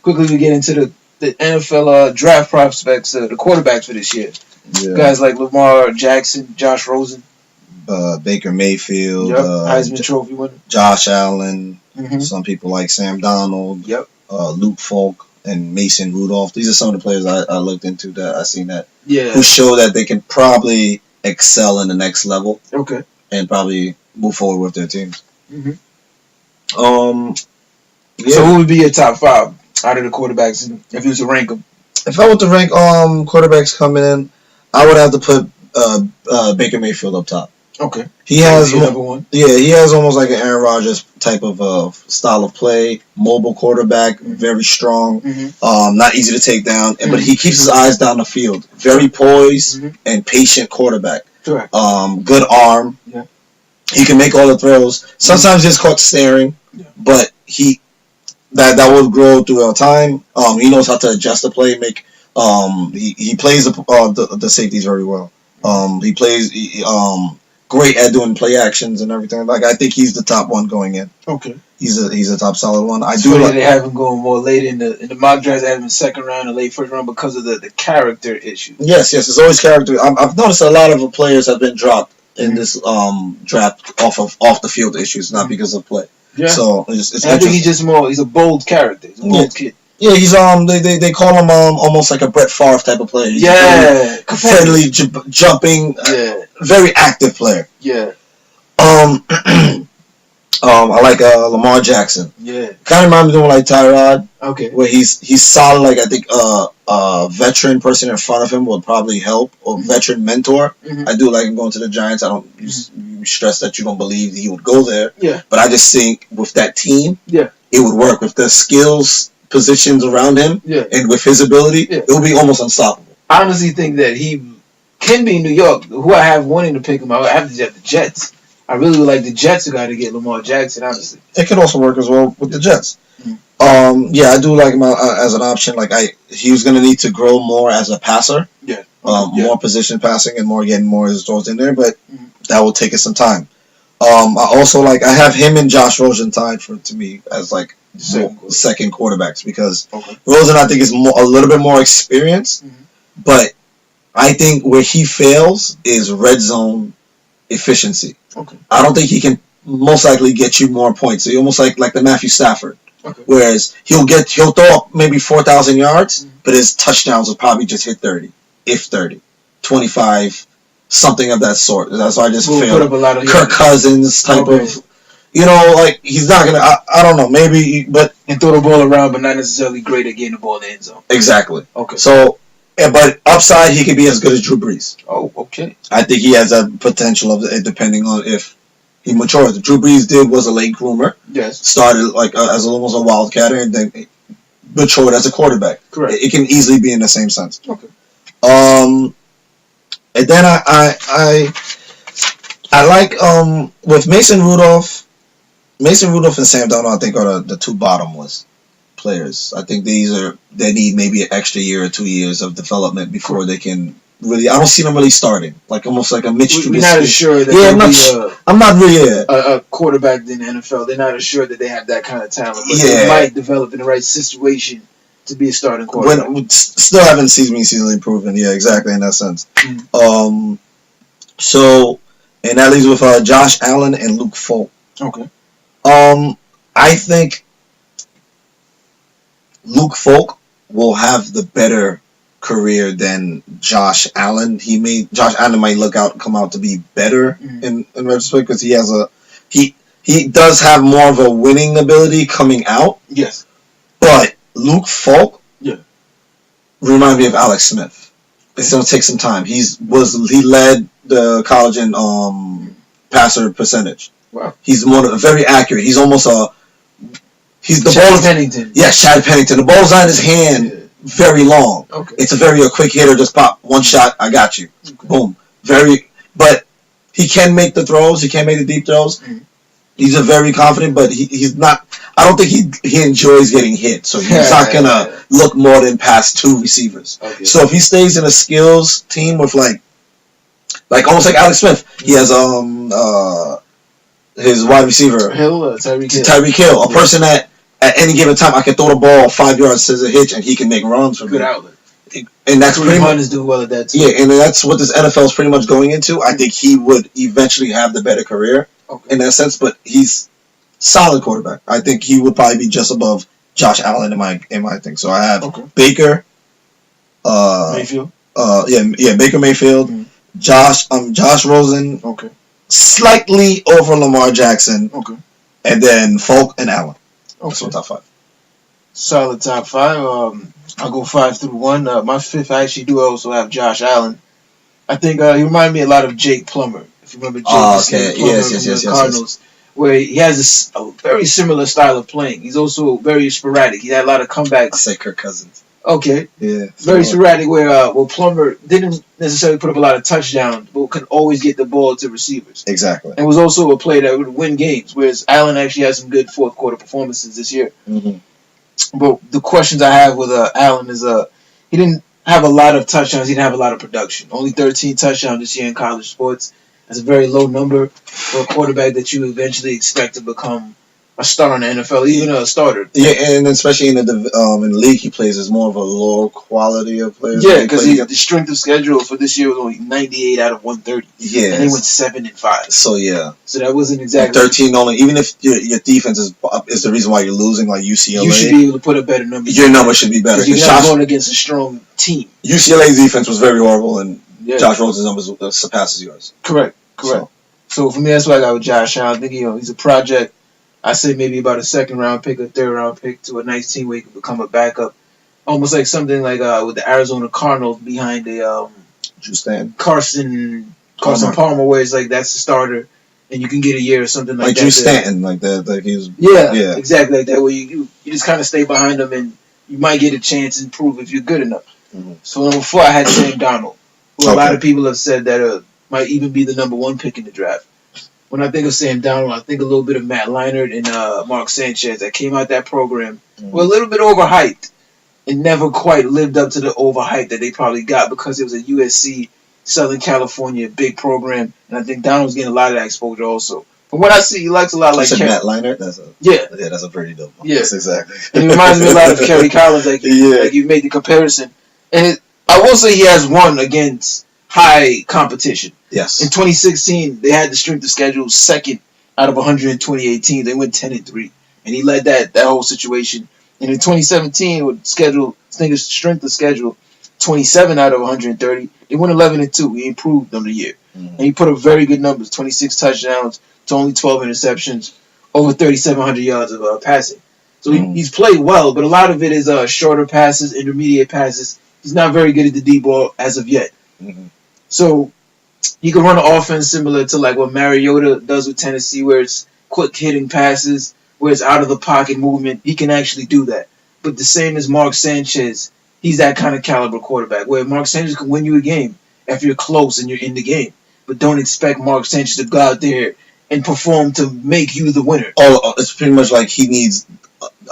quickly we get into the NFL draft prospects, the quarterbacks for this year. Yeah. Guys like Lamar Jackson, Josh Rosen, Baker Mayfield, yep, Heisman Trophy winner, Josh Allen. Mm-hmm. Some people like Sam Donald, yep, Luke Falk, and Mason Rudolph. These are some of the players I looked into that I seen that yeah, who show that they can probably excel in the next level. Okay. And probably move forward with their teams. Mm-hmm. Yeah. So who would be your top 5 out of the quarterbacks if you was to rank them? If I were to rank quarterbacks coming in, I would have to put Baker Mayfield up top. Okay. He has number one. Yeah, he has almost like an Aaron Rodgers type of style of play. Mobile quarterback, very strong, not easy to take down, but he keeps his eyes down the field. Very poised and patient quarterback. Correct. Good arm. Yeah. He can make all the throws. Sometimes just caught staring, but that will grow throughout time. He knows how to adjust the play. He plays the safeties very well. He plays great at doing play actions and everything. Like, I think he's the top one going in. Okay. He's a top solid one. They have him going more late in the mock drafts. They have him in second round or late first round because of the character issue. Yes, it's always character. I've noticed a lot of players have been dropped in this draft off the field issues, not because of play. Yeah. So it's I think he's a bold character. He's a bold kid. Yeah, he's they call him almost like a Brett Favre type of player. He's friendly, jumping, very active player. Yeah. I like Lamar Jackson. Yeah. Kind of reminds me of like Tyrod. Okay. Where he's solid. Like, I think a veteran person in front of him would probably help, or veteran mentor. I do like him going to the Giants. I don't stress that you don't believe he would go there. Yeah. But I just think with that team, it would work with the skills, positions around him, and with his ability, it would be almost unstoppable. I honestly think that he can be in New York. Who I have wanting to pick him, I have the Jets. I really would like the Jets to got to get Lamar Jackson, honestly. It could also work as well with the Jets. I do like him as an option. Like, he was going to need to grow more as a passer. Yeah. More position passing and getting more of his throws in there, but that will take us some time. I also I have him and Josh Rosen tied to me as like second quarterbacks, because Rosen, I think, is a little bit more experienced, but I think where he fails is red zone efficiency. Okay. I don't think he can most likely get you more points. So almost like the Matthew Stafford. Okay. Whereas he'll throw up maybe 4,000 yards, but his touchdowns will probably just hit 30, if 30, 25, something of that sort. That's why I just feel Kirk Cousins type of, he's not gonna. I don't know, maybe, but and throw the ball around, but not necessarily great at getting the ball in the end zone. Exactly. Okay. So, but upside, he could be as good as Drew Brees. Oh, okay. I think he has a potential of it, depending on if he matures. Drew Brees was a late groomer. Yes. Started as almost a wildcatter, and then matured as a quarterback. Correct. It can easily be in the same sense. Okay. And then I like with Mason Rudolph and Sam Darnold, I think, are the two bottomless players. I think they need maybe an extra year or 2 years of development before they can really. I don't see them really starting, like almost like a Mitch Trubisky. We're not as sure that I'm not really a quarterback in the NFL. They're not as sure that they have that kind of talent, but they might develop in the right situation to be a starting quarterback. Still haven't seasonally proven. Yeah, exactly, in that sense. So, and that leaves with Josh Allen and Luke Falk. Okay. I think Luke Falk will have the better career than Josh Allen. Josh Allen might come out to be better in retrospect, because he does have more of a winning ability coming out. Yes. But Luke Falk reminds me of Alex Smith. It's going to take some time. He led the college in passer percentage. Wow. He's very accurate. He's almost Chad Pennington. Yeah, Chad Pennington. The ball's on his hand very long. Okay. It's a quick hitter. Just pop one shot. I got you. Okay. Boom. But he can make the throws. He can make the deep throws. He's a very confident, but he's not. I don't think he enjoys getting hit. So he's not gonna look more than past two receivers. Okay. So if he stays in a skills team with like almost like Alex Smith, he has his wide receiver Tyreek Hill, a person that at any given time, I can throw the ball 5 yards, scissor hitch, and he can make runs for Good me. outlet. And that's pretty much Hunt is doing well at that too. Yeah, and that's what this NFL is pretty much going into. I think he would eventually have the better career in that sense, but he's solid quarterback. I think he would probably be just above Josh Allen in my thing. So I have Baker, Mayfield. Baker Mayfield, Josh Rosen, slightly over Lamar Jackson, and then Folk and Allen. That's my top 5. Solid top 5. I'll go 5 through 1. My 5th, I actually do also have Josh Allen. I think he reminded me a lot of Jake Plummer. If you remember Jake Plummer yes, Cardinals, where he has a very similar style of playing. He's also very sporadic. He had a lot of comebacks. I say Kirk Cousins. Okay. Yeah. Very sporadic where Plummer didn't necessarily put up a lot of touchdowns, but could always get the ball to receivers. Exactly. And was also a player that would win games, whereas Allen actually had some good fourth quarter performances this year. Mm-hmm. But the questions I have with Allen is he didn't have a lot of touchdowns. He didn't have a lot of production. Only 13 touchdowns this year in college sports. That's a very low number for a quarterback that you eventually expect to become a star in the NFL, even a starter. Yeah, and especially in the league he plays is more of a lower quality of players. Yeah, because the strength of schedule for this year was only 98 out of 130. Yeah, and they went 7-5. So yeah, so that wasn't exactly 13 only. Even if your defense is the reason why you're losing, like UCLA, you should be able to put up better numbers. Your number should be better. You're not going against a strong team. UCLA's defense was very horrible, and Josh Rosen's numbers surpasses yours. Correct. So for me, that's why I got with Josh Allen. I think he's a project. I say maybe about a 2nd round pick, a 3rd round pick to a nice team where he can become a backup. Almost like something like with the Arizona Cardinals behind a Carson Palmer, where it's like that's the starter, and you can get a year or something like that. Drew Stanton, like that. Like he was. Yeah, exactly like that. Where you just kind of stay behind them, and you might get a chance and prove if you're good enough. Mm-hmm. So number 4, I had Sam Darnold, who a lot of people have said that might even be the number 1 pick in the draft. When I think of Sam Darnold, I think a little bit of Matt Leinart and Mark Sanchez that came out that program were a little bit overhyped and never quite lived up to the overhype that they probably got because it was a USC, Southern California, big program. And I think Darnold's getting a lot of that exposure also. From what I see, he likes a lot like Matt Leinart? That's a pretty dope one. Yeah. Yes, exactly. And he reminds me a lot of Kerry Collins, like you made the comparison. And I will say he has won against high competition. Yes. In 2016, they had the strength of schedule 2nd out of 128 teams. They went 10-3, and he led that whole situation. And in 2017, with strength of schedule 27 out of 130, they went 11-2. He improved on the year, and he put up very good numbers: 26 touchdowns to only 12 interceptions, over 3,700 yards of passing. So he's played well, but a lot of it is shorter passes, intermediate passes. He's not very good at the deep ball as of yet. Mm-hmm. So he can run an offense similar to like what Mariota does with Tennessee, where it's quick hitting passes, where it's out of the pocket movement. He can actually do that. But the same as Mark Sanchez, he's that kind of caliber quarterback, where Mark Sanchez can win you a game if you're close and you're in the game. But don't expect Mark Sanchez to go out there and perform to make you the winner. Oh, it's pretty much like he needs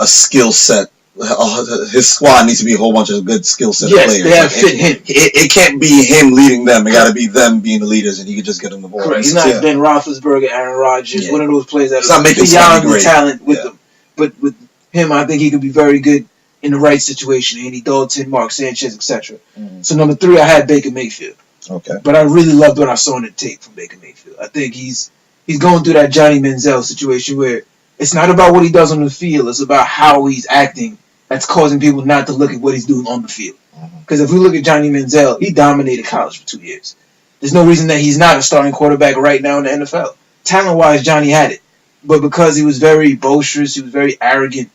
a skill set. His squad needs to be a whole bunch of good skill set players. Yes, they have fit him. It can't be him leading them. It got to be them being the leaders, and he could just get them the ball. Correct. He's not Ben Roethlisberger, Aaron Rodgers, one of those players that are beyond the talent with them. But with him, I think he could be very good in the right situation. Andy Dalton, Mark Sanchez, etc. So number 3, I had Baker Mayfield. Okay. But I really loved what I saw in the tape from Baker Mayfield. I think he's going through that Johnny Manziel situation where it's not about what he does on the field. It's about how he's acting that's causing people not to look at what he's doing on the field. Because if we look at Johnny Manziel, he dominated college for 2 years. There's no reason that he's not a starting quarterback right now in the NFL. Talent-wise, Johnny had it. But because he was very boisterous, he was very arrogant,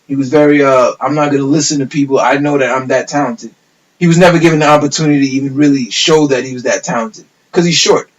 he was very, I'm not going to listen to people, I know that I'm that talented. He was never given the opportunity to even really show that he was that talented. Because he's short.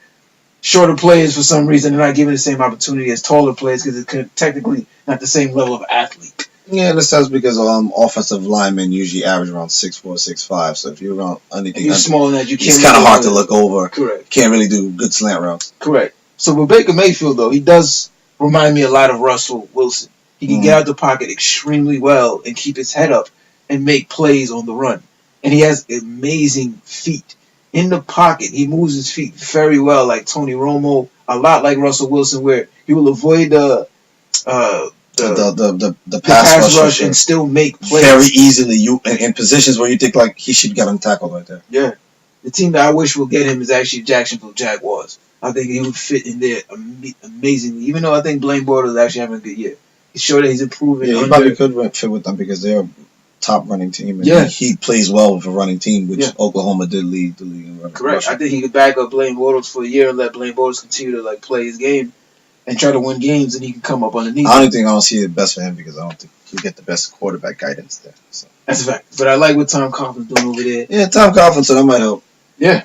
Shorter players, for some reason, are not given the same opportunity as taller players because it's technically not the same level of athlete. Yeah, in a sense, because offensive linemen usually average around 6'4", 6'5". So if you're around anything, you're smaller than that, you can't. It's kind of hard to look over. Correct. Can't really do good slant routes. Correct. So with Baker Mayfield, though, he does remind me a lot of Russell Wilson. He can get out the pocket extremely well and keep his head up and make plays on the run. And he has amazing feet. In the pocket, he moves his feet very well, like Tony Romo, a lot like Russell Wilson, where he will avoid the the pass rush sure. and still make plays very easily. You in positions where you think like he should get him tackled right there. Yeah, the team that I wish will get him is actually Jacksonville Jaguars. I think he would fit in there amazingly. Even though I think Blaine Bortles is actually having a good year, he's sure that he's improving. Yeah, he probably could fit with them because they're a top running team, and he plays well with a running team, which Oklahoma did lead the league in running. Correct. I think he could back up Blaine Bortles for a year and let Blaine Bortles continue to like play his game and try to win games, and he can come up underneath. I don't see it best for him because I don't think he'll get the best quarterback guidance there. So. That's a fact. But I like what Tom Coughlin's doing over there. Yeah, Tom Coughlin, so that might help. Yeah.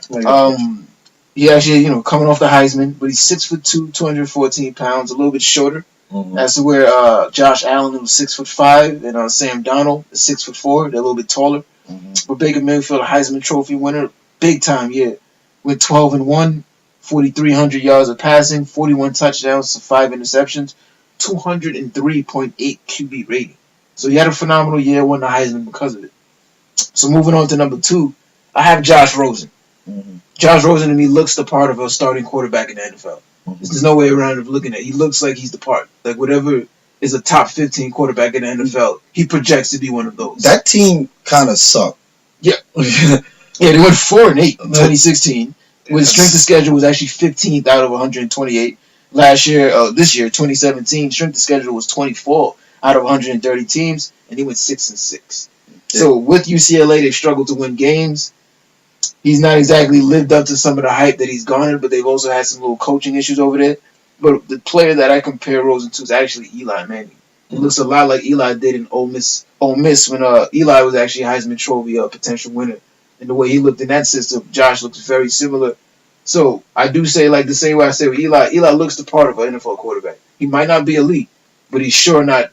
He actually, coming off the Heisman, but he's 6'2", 214 pounds, a little bit shorter. Mm-hmm. As to where Josh Allen was 6'5", and Sam Darnold is 6'4". They're a little bit taller. Mm-hmm. But Baker Mayfield, a Heisman Trophy winner, big time year. Went 12-1, 4,300 yards of passing, 41 touchdowns to 5 interceptions, 203.8 QB rating. So he had a phenomenal year, won the Heisman because of it. So moving on to number 2, I have Josh Rosen. Mm-hmm. Josh Rosen to me looks the part of a starting quarterback in the NFL. Mm-hmm. There's no way around of looking at it. He looks like he's the part. Like whatever is a top 15 quarterback in the NFL, he projects to be one of those. That team kind of sucked. Yeah. Yeah, they went 4-8 in 2016. With strength of schedule was actually 15th out of 128. This year, 2017, strength of schedule was 24 out of 130 teams, and he went 6-6. So with UCLA, they struggled to win games. He's not exactly lived up to some of the hype that he's garnered, but they've also had some little coaching issues over there. But the player that I compare Rosen to is actually Eli Manning. He looks a lot like Eli did in Ole Miss when Eli was actually a Heisman Trophy potential winner. And the way he looked in that system, Josh looks very similar. So I do say, like the same way I say with Eli looks the part of an NFL quarterback. He might not be elite, but he's sure not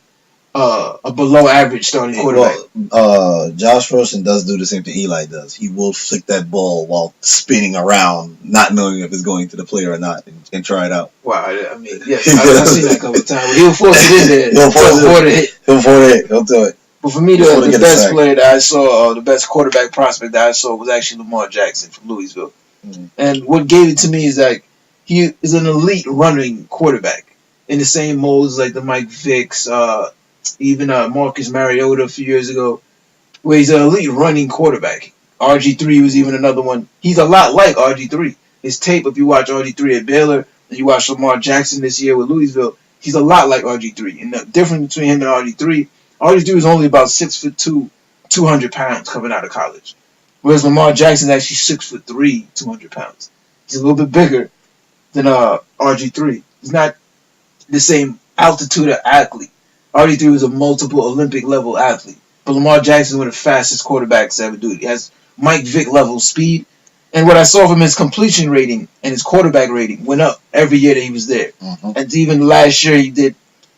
a below average starting quarterback. Well, Josh Rosen does do the same thing Eli does. He will flick that ball while spinning around, not knowing if it's going to the player or not, and try it out. Wow, I mean, yes, I've seen that a couple of times. He'll force it in there. He'll force it. He'll do it. But for me, the best player that I saw, the best quarterback prospect that I saw was actually Lamar Jackson from Louisville. Mm-hmm. And what gave it to me is like he is an elite running quarterback in the same molds like the Mike Vicks, even Marcus Mariota a few years ago, where he's an elite running quarterback. RG3 was even another one. He's a lot like RG3. His tape, if you watch RG3 at Baylor and you watch Lamar Jackson this year with Louisville, he's a lot like RG3. And the difference between him and RG3 was only about 6'2", 200 pounds coming out of college. Whereas Lamar Jackson is actually 6'3", 200 pounds. He's a little bit bigger than RG3. He's not the same altitude of athlete. RG3 was a multiple Olympic level athlete. But Lamar Jackson is one of the fastest quarterbacks to ever do it. He has Mike Vick level speed. And what I saw from his completion rating and his quarterback rating went up every year that he was there. Mm-hmm. And even last year he did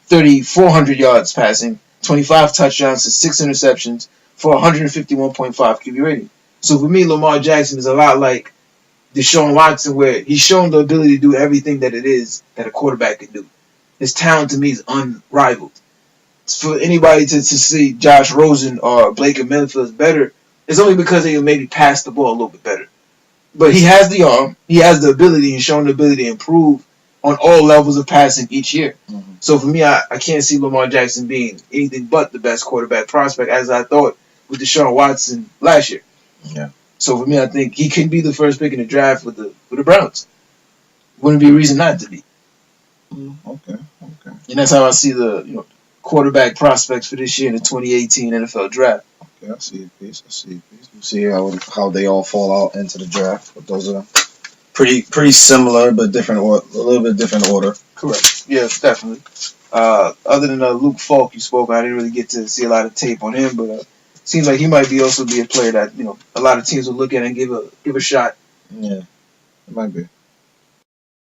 3,400 yards passing, 25 touchdowns to 6 interceptions for 151.5 QB rating. So for me, Lamar Jackson is a lot like Deshaun Watson, where he's shown the ability to do everything that it is that a quarterback can do. His talent to me is unrivaled. For anybody to see Josh Rosen or Baker Mayfield better, it's only because they maybe pass the ball a little bit better. But he has the arm, he has the ability, and shown the ability to improve on all levels of passing each year. Mm-hmm. So for me, I can't see Lamar Jackson being anything but the best quarterback prospect, as I thought with Deshaun Watson last year. Yeah. So for me, I think he can be the first pick in the draft with the Browns. Wouldn't be a reason not to be. Okay. And that's how I see the quarterback prospects for this year in the 2018 NFL draft. Okay, I see a piece. We'll see how they all fall out into the draft. But those are pretty similar, but different, a little bit different order. Correct. Yes, definitely. Other than Luke Falk you spoke, I didn't really get to see a lot of tape on him, but seems like he might also be a player that a lot of teams will look at and give a shot. Yeah, it might be.